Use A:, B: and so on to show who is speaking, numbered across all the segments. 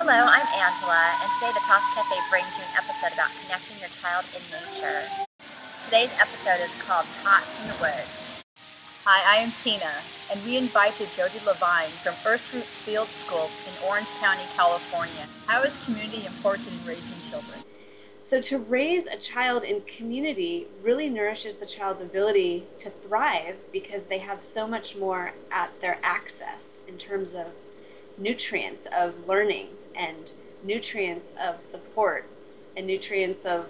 A: Hello, I'm Angela, and today the Tots Cafe brings you an episode about connecting your child in nature. Today's episode is called Tots in the Woods.
B: Hi, I am Tina, and we invited Jody Levine from Earth Roots Field School in Orange County, California. How is community important in raising children?
C: So to raise a child in community really nourishes the child's ability to thrive because they have so much more at their access in terms of nutrients of learning and nutrients of support and nutrients of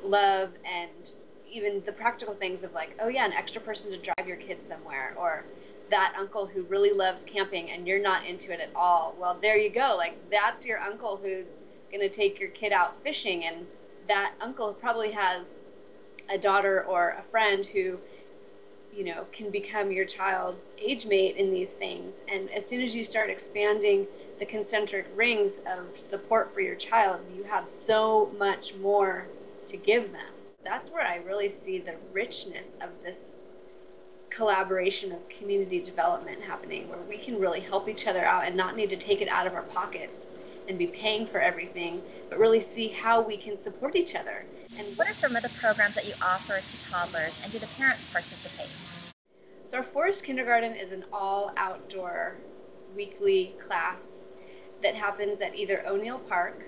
C: love and even the practical things of like, oh yeah, an extra person to drive your kid somewhere, or that uncle who really loves camping and you're not into it at all. Well, there you go. Like, that's your uncle who's going to take your kid out fishing, and that uncle probably has a daughter or a friend who, you know, can become your child's age mate in these things. And as soon as you start expanding the concentric rings of support for your child, you have so much more to give them. That's where I really see the richness of this collaboration of community development happening, where we can really help each other out and not need to take it out of our pockets and be paying for everything, but really see how we can support each other.
A: And what are some of the programs that you offer to toddlers, and do the parents participate?
C: So our forest kindergarten is an all-outdoor weekly class that happens at either O'Neill Park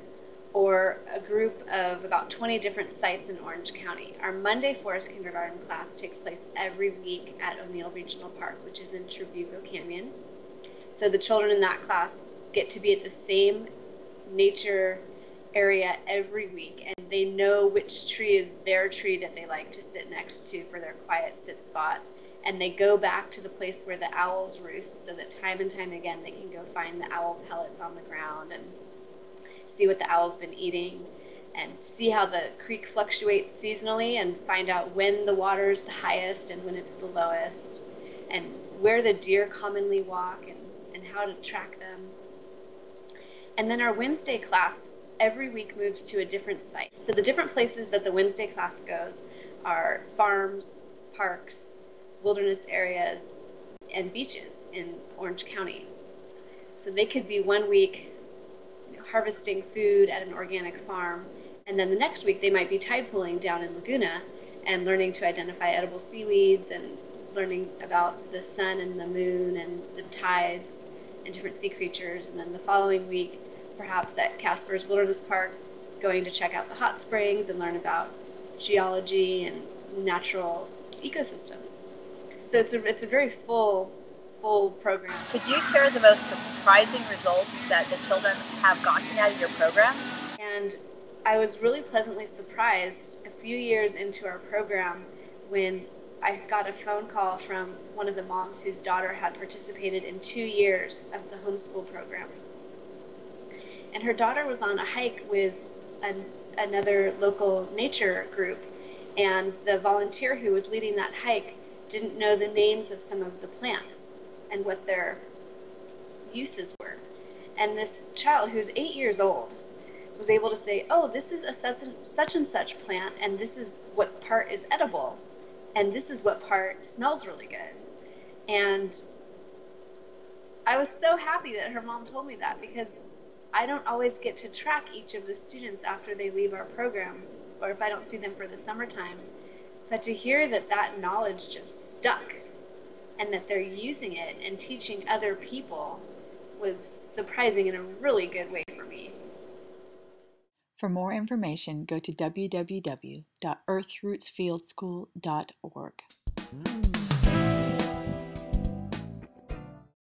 C: or a group of about 20 different sites in Orange County. Our Monday forest kindergarten class takes place every week at O'Neill Regional Park, which is in Trevego Canyon. So the children in that class get to be at the same nature area every week, and they know which tree is their tree that they like to sit next to for their quiet sit spot. And they go back to the place where the owls roost, so that time and time again they can go find the owl pellets on the ground and see what the owl's been eating, and see how the creek fluctuates seasonally, and find out when the water's the highest and when it's the lowest, and where the deer commonly walk, and how to track them. And then our Wednesday class every week moves to a different site. So the different places that the Wednesday class goes are farms, parks, wilderness areas, and beaches in Orange County. So they could be one week harvesting food at an organic farm, and then the next week they might be tide pooling down in Laguna and learning to identify edible seaweeds and learning about the sun and the moon and the tides and different sea creatures. And then the following week, perhaps at Casper's Wilderness Park, going to check out the hot springs and learn about geology and natural ecosystems. So it's a very full program.
B: Could you share the most surprising results that the children have gotten out of your programs?
C: And I was really pleasantly surprised a few years into our program when I got a phone call from one of the moms whose daughter had participated in 2 years of the homeschool program. And her daughter was on a hike with another local nature group, and the volunteer who was leading that hike didn't know the names of some of the plants and what their uses were. And this child, who's 8 years old, was able to say, oh, this is a such and such plant, and this is what part is edible, and this is what part smells really good. And I was so happy that her mom told me that, because I don't always get to track each of the students after they leave our program, or if I don't see them for the summertime. But to hear that that knowledge just stuck, and that they're using it and teaching other people, was surprising in a really good way for me.
D: For more information, go to www.earthrootsfieldschool.org.